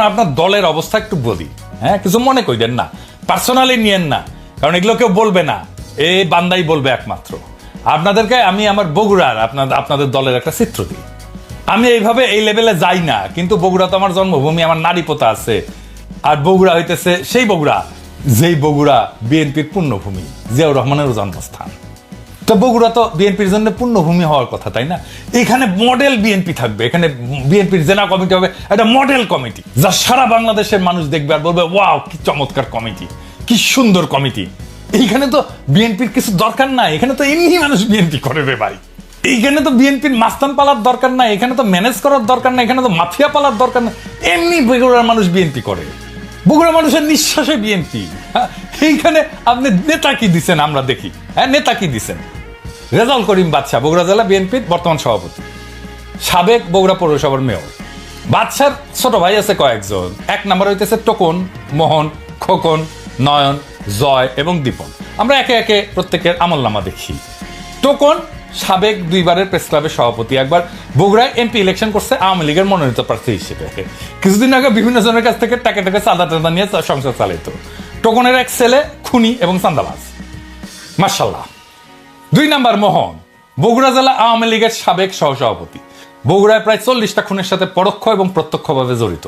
আপনার দলের অবস্থা একটু বলি, হ্যাঁ, কিছু মনে করেন না, পার্সোনালি নিয়েন না, কারণ এগুলো কেউ বলবে না, এই বান্দাই বলবে একমাত্র। আপনাদেরকে আমি আমার বগুড়ার আপনাদের দলের একটা চিত্র দিই। আমি এইভাবে এই লেভেলে যাই না, কিন্তু বগুড়া তো আমার জন্মভূমি, আমার নারী পোতা আছে। আর বগুড়া হইতেছে সেই বগুড়া, যেই বগুড়া বিএনপির পুণ্যভূমি, জিয়াউর রহমানের জন্মস্থান। তো বগুড়া তো বিএনপির জন্য পুণ্যভূমি হওয়ার কথা, তাই না? এখানে মডেল বিএনপি থাকবে, এখানে বিএনপির জেলা কমিটি হবে, একটা মডেল কমিটি, যা সারা বাংলাদেশের মানুষ দেখবে আর বলবে ওয়াও কি চমৎকার কমিটি, কি সুন্দর কমিটি। এইখানে তো বিএনপির কিছু দরকার নাই, এখানে তো এমনি মানুষ বিএনপি করে রে ভাই। এইখানে তো বিএনপির মাস্তান পালার দরকার নাই, এখানে তো ম্যানেজ করার দরকার নাই, এখানে তো মাফিয়া পালার দরকার নাই, এমনি বগুড়ার মানুষ বিএনপি করে। বগুড়া মানুষের নিঃশ্বাসে বিএনপি। এইখানে আপনি নেতা কি দিচ্ছেন আমরা দেখি, হ্যাঁ, নেতা কি দিচ্ছেন? রেজাউল করিম বাদশা বগুড়া জেলা বিএনপির বর্তমান সভাপতি, সাবেক বগুড়া পৌরসভার মেয়র। বাদশার ছোট ভাই আছে কয়েকজন। এক নম্বর হইতেছে টোকন, মোহন, খোকন, নয়ন, জয় এবং দীপন। আমরা একে একে প্রত্যেকের আমলনামা দেখি। টোকন সাবেক দুইবারের প্রেস ক্লাবের সভাপতি, একবার বগুড়ায় এমপি ইলেকশন করছে আওয়ামী লীগের মনোনীত প্রার্থী হিসেবে। কিছুদিন আগে বিভিন্ন জনের কাছ থেকে টাকা চাঁদা টাদা নিয়ে সংসার চালিত। টোকনের এক ছেলে খুনি এবং চাঁদাবাজ, মার্শাল্লাহ। দুই নাম্বার মোহন, বগুড়া জেলা আওয়ামী লীগের সাবেক সহসভাপতি, বগুড়ায় প্রায় 40টা খুনের সাথে পরোক্ষ এবং প্রত্যক্ষভাবে জড়িত।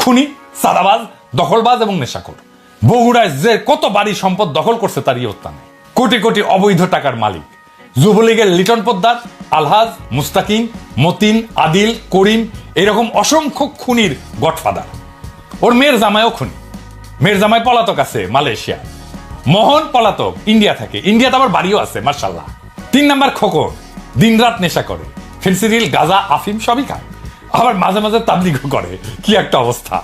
খুনি, চাঁদাবাজ, দখলবাজ এবং নেশাখোর। বগুড়ায় যে কত বাড়ি সম্পদ দখল করছে তার ইয়ত্তা নেই। কোটি কোটি অবৈধ টাকার মালিক। যুবলীগের লিটন পোদ্দার, আলহাজ, মুস্তাকিম, মতিন, আদিল, করিম, এরকম অসংখ্য খুনির গডফাদার। ওর মেয়ের জামাইও খুনি, মেয়ের জামাই পলাতক আছে মালয়েশিয়া। মোহন পলাতক, ইন্ডিয়া থাকে, ইন্ডিয়াতে আবার বাড়িও আছে মার্শাল্লাহ। তিন নাম্বার খোকন, দিন রাত নেশা করে, ফেন্সিডিল, গাঁজা, আফিম সবই খায়, আবার মাঝে মাঝে তাবলিগও করে, কি একটা অবস্থা।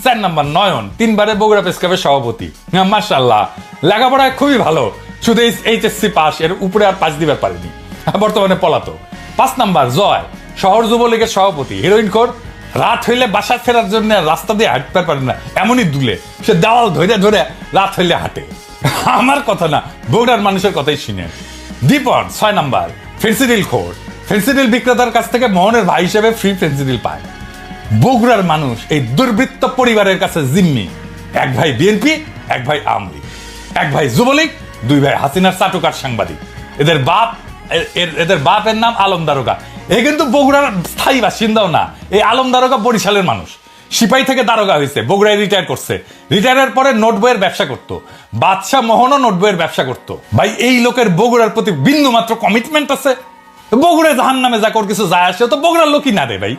চার নাম্বার নয়ন, 3বারে বগুড়া প্রেস ক্লাবের সভাপতি, মার্শাল্লাহ, লেখাপড়ায় খুবই ভালো, শুধু এইচএসসি পাস, এর উপরে আর পাস দিবার পারেনি, বর্তমানে পলাতক। 5 নাম্বার জয়, শহর যুবলীগের সভাপতি, হিরোইন খোর, রাত হইলে বাসা ফেরার জন্য রাস্তা দিয়ে হাঁটতে পারে না, এমনই দুলে, সে দেওয়াল ধরে ধরে রাত হইলে হাঁটে। আমার কথা না, বগুড়ার মানুষের কথাই শুনে। দীপন 6 নাম্বার, ফেন্সিডিল খোর, ফেন্সিডিল বিক্রেতার কাছ থেকে মোহনের ভাই হিসেবে ফ্রি ফেন্সিডিল পায়। বগুড়ার মানুষ এই দুর্বৃত্ত পরিবারের কাছে জিম্মি। এক ভাই বিএনপি, এক ভাই আওয়ামী লীগ, এক ভাই যুবলীগ, 2 ভাই হাসিনার চাটুকার সাংবাদিক। এদের বাপের নাম আলম দারোগা। এ কিন্তু বগুড়ার স্থায়ী বাসিন্দাও না, এই আলম দারোগা বরিশালের মানুষ। সিপাহী থেকে দারোগা হয়েছে, বগুড়ায় রিটায়ার করছে। রিটায়ারের পরে নোট বইয়ের ব্যবসা করতো। বাদশাহ মোহনও নোট বইয়ের ব্যবসা করতো। ভাই এই লোকের বগুড়ার প্রতি বিন্দু মাত্র কমিটমেন্ট আছে? বগুড়ায় জাহান নামে যা কর কিছু যায় আসে, তো বগুড়ার লোকই না রে ভাই।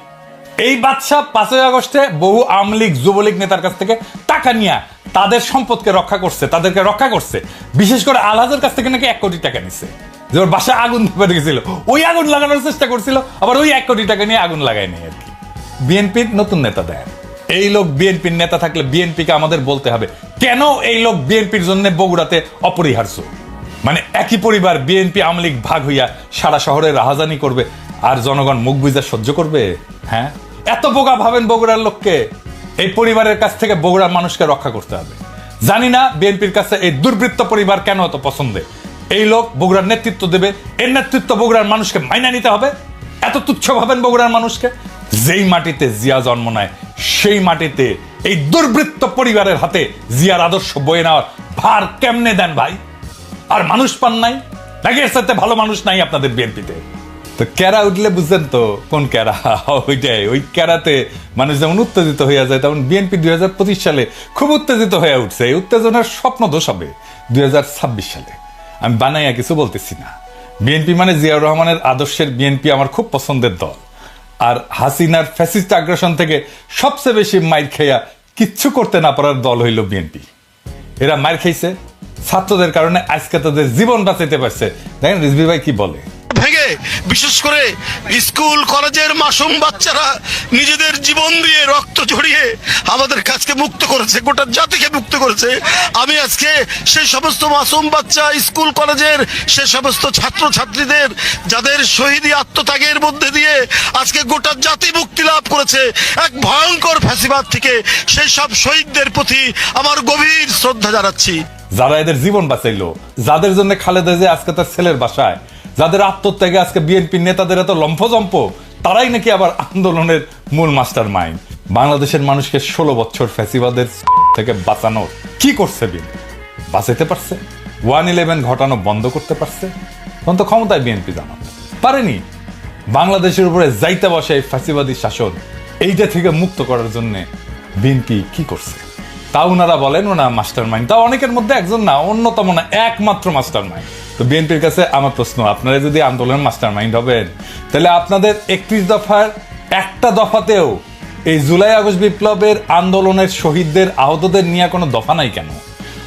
এই বাদশাহ 5ই আগস্টে বহু আওয়ামী লীগ যুবলীগ নেতার কাছ থেকে টাকা নিয়ে তাদের সম্পদকে রক্ষা করছে, তাদেরকে রক্ষা করছে। বিশেষ করে আলহাজের কাছ থেকে নাকি 1 কোটি টাকা নিচ্ছে, যে ওর বাসায় আগুন ধরে গেছিল, ওই আগুন লাগানোর চেষ্টা করছিল, আবার ওই 1 কোটি টাকা নিয়ে আগুন লাগায় নেই আর কি। বিএনপির নতুন নেতা দেয়। এই লোক বিএনপির নেতা থাকলে বিএনপিকে আমাদের বলতে হবে কেন এই লোক বিএনপির জন্য বগুড়াতে অপরিহার্য। মানে একই পরিবার বিএনপি আওয়ামী লীগ ভাগ হইয়া সারা শহরে রাহাজানি করবে, আর জনগণ মুখ বুঝা সহ্য করবে? হ্যাঁ, এত বোকা ভাবেন বগুড়ার লোককে? এই পরিবারের কাছ থেকে বগুড়ার মানুষকে রক্ষা করতে হবে। জানি না বিএনপির কাছে এই দুর্বৃত্ত পরিবার কেন এত পছন্দের। এই লোক বগুড়ার নেতৃত্ব দেবে, এর নেতৃত্ব বগুড়ার মানুষকে মাইনা নিতে হবে। এত তুচ্ছ ভাবেন বগুড়ার মানুষকে? যেই মাটিতে জিয়া জন্ম নেয় সেই মাটিতে এই দুর্বৃত্ত পরিবারের হাতে জিয়ার আদর্শ বয়ে নেওয়ার ভার কেমনে দেন ভাই? আর মানুষ পান নাই নাকি? এর সাথে ভালো মানুষ নাই আপনাদের বিএনপিতে? তো ক্যারা উঠলে বুঝছেন তো কোন ক্যারা, ওইটাই। ওই ক্যারাতে মানুষ যেমন উত্তেজিত হয়ে যায়, তেমন বিএনপি 2025 সালে খুব উত্তেজিত হয়ে উঠছে। এই উত্তেজনার স্বপ্ন দোষ হবে 2026 সালে। আমি বানাইয়া কিছু বলতেছি না। বিএনপি মানে জিয়াউর রহমানের আদর্শের বিএনপি আমার খুব পছন্দের দল। আর হাসিনার ফ্যাসিস্ট আগ্রাসন থেকে সবচেয়ে বেশি মাইর খেয়া কিচ্ছু করতে না পারার দল হইল বিএনপি। এরা মাইর খাইছে, ছাত্রদের কারণে আজকে তাদের জীবন বাঁচাইতে পারছে। দেখেন রিজভি ভাই কি বলে। ভেঙে বিশেষ করে স্কুল কলেজের মাসুম বাচ্চারা নিজেদের জীবন দিয়ে রক্ত ঝরিয়ে আমাদের কাছকে মুক্ত করেছে, গোটা জাতিকে মুক্ত করেছে। আমি আজকে সেই সমস্ত মাসুম বাচ্চা, স্কুল কলেজের সে সমস্ত ছাত্র ছাত্রীদের যাদের শহীদি আত্মত্যাগের মধ্যে দিয়ে আজকে গোটা জাতি মুক্তি লাভ করেছে এক ভয়ঙ্কর ফ্যাসিবাদ থেকে, সেই সব শহীদদের প্রতি আমার গভীর শ্রদ্ধা জানাচ্ছি। যারা এদের জীবন বাঁচাইলো, যাদের জন্য খালেদা জিয়া আজকে তার ছেলের বাসায়, যাদের আত্মত্যাগে আজকে বিএনপির নেতাদের এত লম্ফজম্প, তারাই নাকি আবার আন্দোলনের মূল মাস্টার মাইন্ড। বাংলাদেশের মানুষকে 16 বছর ফ্যাসিবাদের থেকে বাঁচানোর কি করছে বিএনপি? বাঁচাইতে পারছে? 1/11 ঘটানো বন্ধ করতে পারছে? তখন তো ক্ষমতায় বিএনপি জানান পারেনি। বাংলাদেশের উপরে যাইতে বসে এই ফ্যাসিবাদী শাসন, এইটা থেকে মুক্ত করার জন্য বিএনপি কি করছে? তা ওনারা বলেন ওনা মাস্টার মাইন্ড, তা অনেকের মধ্যে একজন না, অন্যতম না, একমাত্র মাস্টার মাইন্ড। তো বিএনপির কাছে আমার প্রশ্ন, আপনারা যদি আন্দোলনের মাস্টার মাইন্ড হবেন, তাহলে আপনাদের 31 দফার একটা দফাতেও এই জুলাই আগস্ট বিপ্লবের আন্দোলনের শহীদদের আহতদের নিয়ে কোনো দফা নাই কেন?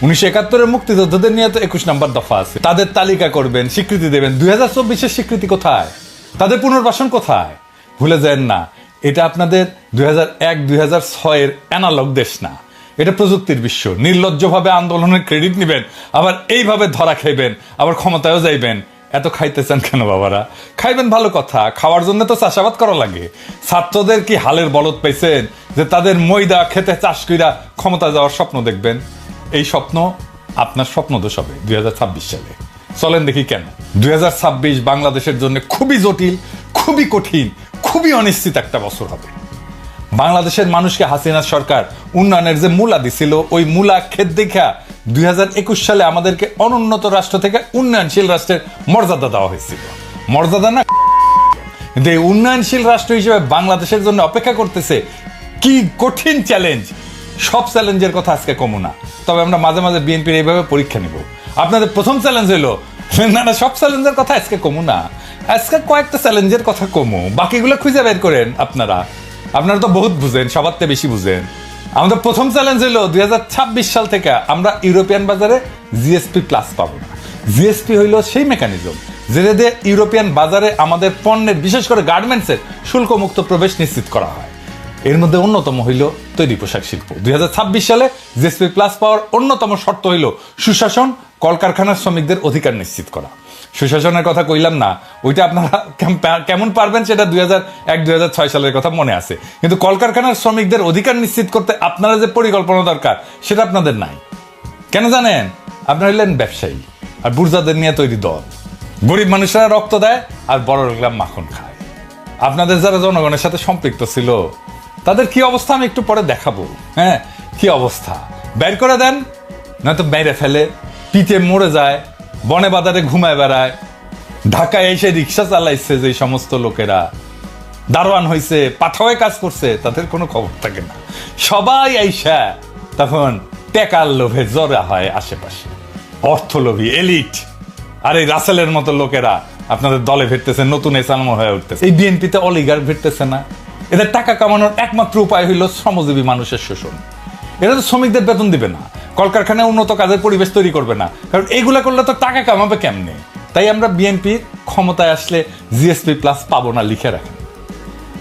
1971-এর মুক্তিযোদ্ধাদের নিয়ে তো 21 নম্বর দফা আছে। তাদের তালিকা করবেন, স্বীকৃতি দেবেন। 2024-এর স্বীকৃতি কোথায়? তাদের পুনর্বাসন কোথায়? ভুলে যান না, এটা আপনাদের 2001-2006-এর অ্যানালগ দেশ না, এটা প্রযুক্তির বিশ্ব। নির্লজ্জভাবে আন্দোলনের ক্রেডিট নেবেন, আবার এইভাবে ধরা খাইবেন, আবার ক্ষমতায়ও যাইবেন। এত খাইতে চান কেন বাবারা? খাইবেন ভালো কথা, খাওয়ার জন্য তো চাষাবাদ করা লাগে। ছাত্রদের কি হালের বলদ পাইছেন যে তাদের ময়দা খেতে চাষ কইরা ক্ষমতা যাওয়ার স্বপ্ন দেখবেন? এই স্বপ্ন আপনার স্বপ্ন দোষ হবে 2026 সালে। চলেন দেখি কেন। 2026 বাংলাদেশের জন্য খুবই জটিল, খুবই কঠিন, খুবই অনিশ্চিত একটা বছর হবে। বাংলাদেশের মানুষকে হাসিনা সরকার উন্নয়নের যে মূলা দিছিল, ওই মূলা ক্ষেত দেখা 2021 সালে আমাদেরকে অনুন্নত রাষ্ট্র থেকে উন্নয়নশীল রাষ্ট্রের মর্যাদা দেওয়া হয়েছিল। মর্যাদা না, কিন্তু এই উন্নয়নশীল রাষ্ট্র হিসেবে বাংলাদেশের জন্য অপেক্ষা করতেছে কি কঠিন চ্যালেঞ্জ। সব চ্যালেঞ্জের কথা আজকে কমু না, তবে আমরা মাঝে মাঝে বিএনপির এইভাবে পরীক্ষা নিব। আপনাদের প্রথম চ্যালেঞ্জ হলো না, সব চ্যালেঞ্জের কথা আজকে কমু না, আজকে কয়েকটা চ্যালেঞ্জের কথা কমু, বাকিগুলো খুঁজে বের করেন। আপনারা তো বহুত বুঝেন, সবার থেকে বেশি বুঝেন। আমাদের প্রথম চ্যালেঞ্জ হলো 2026 সাল থেকে আমরা ইউরোপিয়ান বাজারে জিএসপি প্লাস পাবো না। জিএসপি হইল সেই মেকানিজম যেটা দিয়ে ইউরোপিয়ান বাজারে আমাদের পণ্যের, বিশেষ করে গার্মেন্টসের শুল্কমুক্ত প্রবেশ নিশ্চিত করা হয়। এর মধ্যে অন্যতম হইল তৈরি পোশাক শিল্প। 2026 সালে জিএসপি প্লাস পাওয়ার অন্যতম শর্ত হইল সুশাসন, কলকারখানার শ্রমিকদের অধিকার নিশ্চিত করা। সুশাসনের কথা কইলাম না, ওইটা আপনারা কেমন পারবেন সেটা 2001-2006 সালের কথা মনে আছে, কিন্তু কলকারখানার শ্রমিকদের অধিকার নিশ্চিত করতে আপনারা যে পরিকল্পনা দরকার সেটা আপনাদের নাই। কেন জানেন? আপনারা হইলেন ব্যবসায়ী আর বুর্জাদের নিয়ে তৈরি দল। গরিব মানুষরা রক্ত দেয় আর বড় লোকরা মাখন খায়। আপনাদের যারা জনগণের সাথে সম্পৃক্ত ছিল তাদের কি অবস্থা আমি একটু পরে দেখাবো। হ্যাঁ, কি অবস্থা, বের করে দেন, নয়তো মেরে ফেলে, পিঠে মরে যায়, বনে বাজারে ঘুমায় বেড়ায়। ঢাকায় এসে রিক্সা চালাইছে যে সমস্ত লোকেরা, দারোয়ান হয়েছে, পাঠাওয়ে কাজ করছে, তাদের কোনো খবর থাকে না। সবাই আইসা তখন টেকার লোভে জড়া হয় আশেপাশে, অর্থলোভী এলিট। আর এই রাসেলের মতো লোকেরা আপনাদের দলে ভিড়তেছে, নতুন এসালম হয়ে উঠতেছে। এই বিএনপিতে অলিগার ভিড়তেছে না? এদের টাকা কামানোর একমাত্র উপায় হইল শ্রমজীবী মানুষের শোষণ। এরা তো শ্রমিকদের বেতন দিবে না, কলকারখানায় উন্নত কাজের পরিবেশ তৈরি করবে না, কারণ এইগুলা করলে তো টাকা কামাবে কেমনে। তাই আমরা বিএনপি ক্ষমতায় আসলে জিএসপি প্লাস পাবো না, লিখে রাখেন।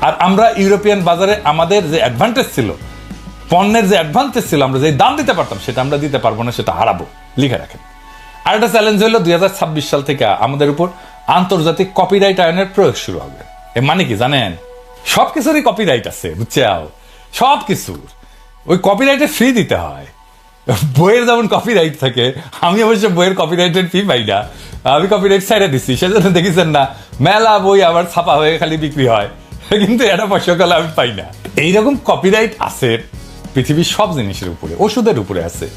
আর আমরা ইউরোপিয়ান বাজারে আমাদের যে অ্যাডভান্টেজ ছিল, পণ্যের যে অ্যাডভান্টেজ ছিল, আমরা যে দাম দিতে পারতাম সেটা আমরা দিতে পারবো না, সেটা হারাবো, লিখে রাখেন। আর একটা চ্যালেঞ্জ হলো 2026 সাল থেকে আমাদের উপর আন্তর্জাতিক কপিরাইট আইনের প্রয়োগ শুরু হবে। এর মানে কি জানেন? সবকিছুরই কপিরাইট আছে, বুঝছেও? সবকিছুর ওই কপিরাইটের ফি দিতে হয়। বইয়ের যেমন কপিরাইট থাকে, আমি অবশ্য বইয়ের কপিরাইটের ফি পাই না, আমি কপিরাইট সাইডে দিচ্ছি। সেজন্য দেখেছেন না মেলা বই আবার ছাপা হয়ে খালি বিক্রি হয়, কিন্তু এটা পয়সাকালে আমি পাই না। এইরকম কপিরাইট আছে পৃথিবীর সব জিনিসের উপরে, ওষুধের উপরে আছে।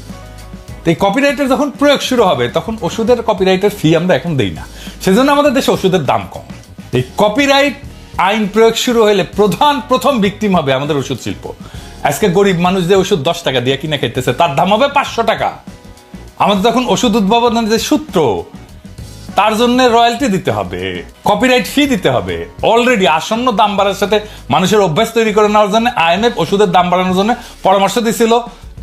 এই কপিরাইটের যখন প্রয়োগ শুরু হবে তখন ওষুধের কপিরাইটের ফি আমরা এখন দেই না, সেজন্য আমাদের দেশে ওষুধের দাম কম। এই কপিরাইট আইন প্রয়োগ শুরু হলে প্রথম ভিকটিম হবে আমাদের ওষুধ শিল্প। আজকে গরিব মানুষ যে ওষুধ 10 টাকা দিয়ে কিনে খেতেছে তার দাম হবে 500 টাকা। আমাদের যখন ওষুধ উদ্ভাবনের যে সূত্র, তার জন্য রয়্যালটি দিতে হবে, কপিরাইট ফি দিতে হবে। অলরেডি আসন্ন দাম বাড়ার সাথে মানুষের অভ্যাস তৈরি করে নেওয়ার জন্য আইএমএফ ওষুধের দাম বাড়ানোর জন্য পরামর্শ দিছিল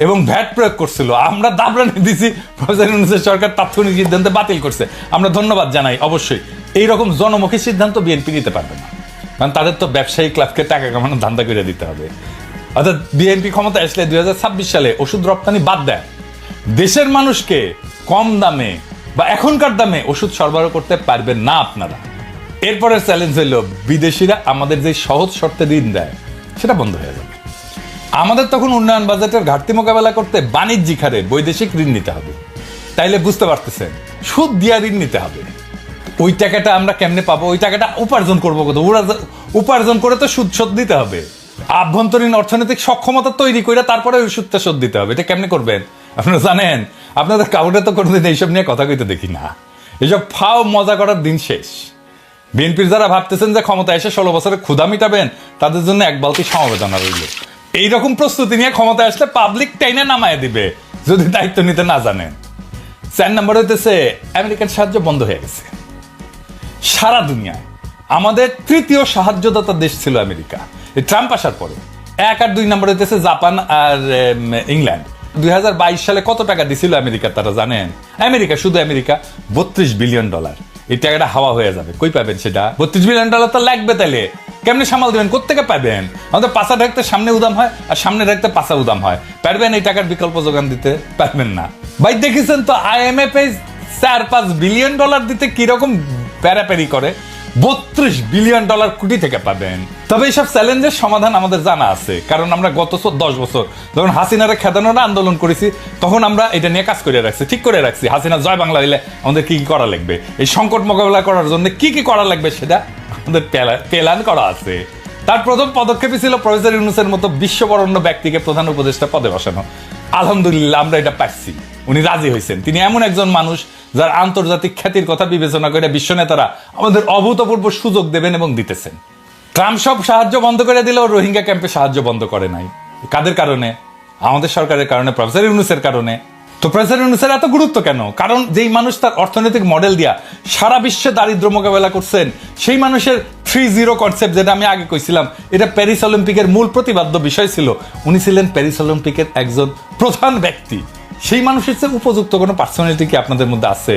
এবং ভ্যাট প্রয়োগ করছিল। আমরা দাবরানি দিছি, সরকার তাৎক্ষণিক সিদ্ধান্তে বাতিল করছে। আমরা ধন্যবাদ জানাই। অবশ্যই এইরকম জনমুখী সিদ্ধান্ত বিএনপি নিতে পারবে না, কারণ তাদের তো ব্যবসায়ী ক্লাবকে টাকা কামানোর ধান্দা করে দিতে হবে। অর্থাৎ বিএনপি ক্ষমতা আসলে 2026 সালে ওষুধ রপ্তানি বাদ দেয়, দেশের মানুষকে কম দামে বা এখনকার দামে ওষুধ সরবরাহ করতে পারবেন না আপনারা। এরপরের চ্যালেঞ্জ হলো বিদেশিরা আমাদের যে সহজ শর্তে ঋণ দেয় সেটা বন্ধ হয়ে যাবে। আমাদের তখন উন্নয়ন বাজেটের ঘাটতি মোকাবেলা করতে বাণিজ্যিক হারে বৈদেশিক ঋণ নিতে হবে। তাইলে বুঝতে পারতেছেন, সুদ দিয়া ঋণ নিতে হবে। ওই টাকাটা আমরা কেমনে পাবো? ওই টাকাটা উপার্জন করবো কত? উপার্জন করে তো সুদ শোধ দিতে হবে। আভ্যন্তরীণ অর্থনৈতিক সক্ষমতা তৈরি করে তারপরে ওই সুদটা শোধ দিতে হবে। এটা কেমনে করবেন আপনারা জানেন? আপনাদের কাউরে তো কোনোদিন এইসব নিয়ে কথা কইতে দেখি না। এইসব ফাও মজা করার দিন শেষ। বিএনপির যারা ভাবতেছেন যে ক্ষমতা এসে 16 বছরে ক্ষুধা মিটাবেন, তাদের জন্য এক বালতি সমবেদনা রইল। এইরকম প্রস্তুতি নিয়ে ক্ষমতা আসলে পাবলিক টাইনে নামায় দিবে যদি দায়িত্ব নিতে না জানেন। 4 নম্বর হইতেছে আমেরিকান সাহায্য বন্ধ হয়ে গেছে। সারা দুনিয়ায় আমাদের তৃতীয় সাহায্যদাতা দেশ ছিল আমেরিকা এই ট্রাম্প আসার পরে। 1 আর 2 নম্বর হইতেছে জাপান আর ইংল্যান্ড। 2022 সালে কত টাকা দিছিল আমেরিকা তারা জানেন? আমেরিকা, শুধু আমেরিকা, $32 বিলিয়ন। এই টাকাটা হাওয়া হয়ে যাবে। কই পাবেন সেটা? $32 বিলিয়ন তো লাগবে। তাইলে কেমনে সামাল দিবেন? কোত্থেকে পাবেন? আমাদের পাছা ঢাকতে সামনে উদাম হয় আর সামনে ঢাকতে পাছা উদাম হয়। পারবেন এই টাকার বিকল্প যোগান দিতে? পারবেন না ভাই। দেখেছেন তো IMF $4-5 বিলিয়ন দিতে কিরকম প্যারাপ্যারি করে। $32 বিলিয়ন কোটি থেকে পাবেন। তবে এইসব চ্যালেঞ্জের সমাধান আমাদের জানা আছে, কারণ আমরা গত 10 বছর যখন হাসিনারে খেদানোর আন্দোলন করেছি, তখন আমরা এটা নিয়ে কাজ করে রাখছি, ঠিক করে রাখছি। হাসিনা জয় বাংলা হইলে আমাদের কি কি করা লাগবে, এই সংকট মোকাবেলা করার জন্য কি কি করা লাগবে, সেটা আমাদের প্ল্যান করা আছে। তার প্রথম পদক্ষেপই ছিল প্রফেসর ইউনূসের মতো বিশ্ববরণ্য ব্যক্তিকে প্রধান উপদেষ্টা পদে বসানো। আলহামদুলিল্লাহ আমরা এটা পাচ্ছি। উনি রাজি হয়েছেন। তিনি এমন একজন মানুষ যার আন্তর্জাতিক খ্যাতির কথা বিবেচনা করে বিশ্ব নেতারা আমাদের অভূতপূর্ব সুযোগ দেবেন এবং দিতেছেন। ট্রাম্প সব সাহায্য বন্ধ করে দিলেও রোহিঙ্গা ক্যাম্পে সাহায্য বন্ধ করে নাই। কাদের কারণে? আমাদের সরকারের কারণে, প্রফেসর ইউনূসের কারণে। তো প্রফেসর ইউনূসের এত গুরুত্ব কেন? কারণ যেই মানুষ তার অর্থনৈতিক মডেল দিয়া সারা বিশ্বে দারিদ্র মোকাবেলা করছেন, সেই মানুষের 3-0 কনসেপ্ট, যেটা আমি আগে কইছিলাম, এটা প্যারিস অলিম্পিকের মূল প্রতিপাদ্য বিষয় ছিল। উনি ছিলেন প্যারিস অলিম্পিকের একজন প্রধান ব্যক্তি। সেই মানুষের চেয়ে উপযুক্ত কোনো পার্সোনালিটি কি আপনাদের মধ্যে আছে,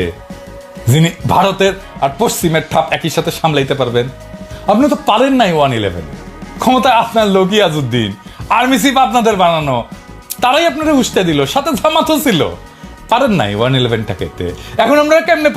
যিনি ভারতের আর পশ্চিমের ঠাপ একই সাথে সামলাইতে পারবেন? আপনি তো পারেন নাই 1-11। ক্ষমতায় আপনার লোক ইয়াজউদ্দিন, আর্মি চিফ আপনাদের বানানো, তারাই আপনারা উস্তে দিল, সাথে জামাতও ছিল। পারেন নাই 1-11টাকে। এখন আমরা কেমনে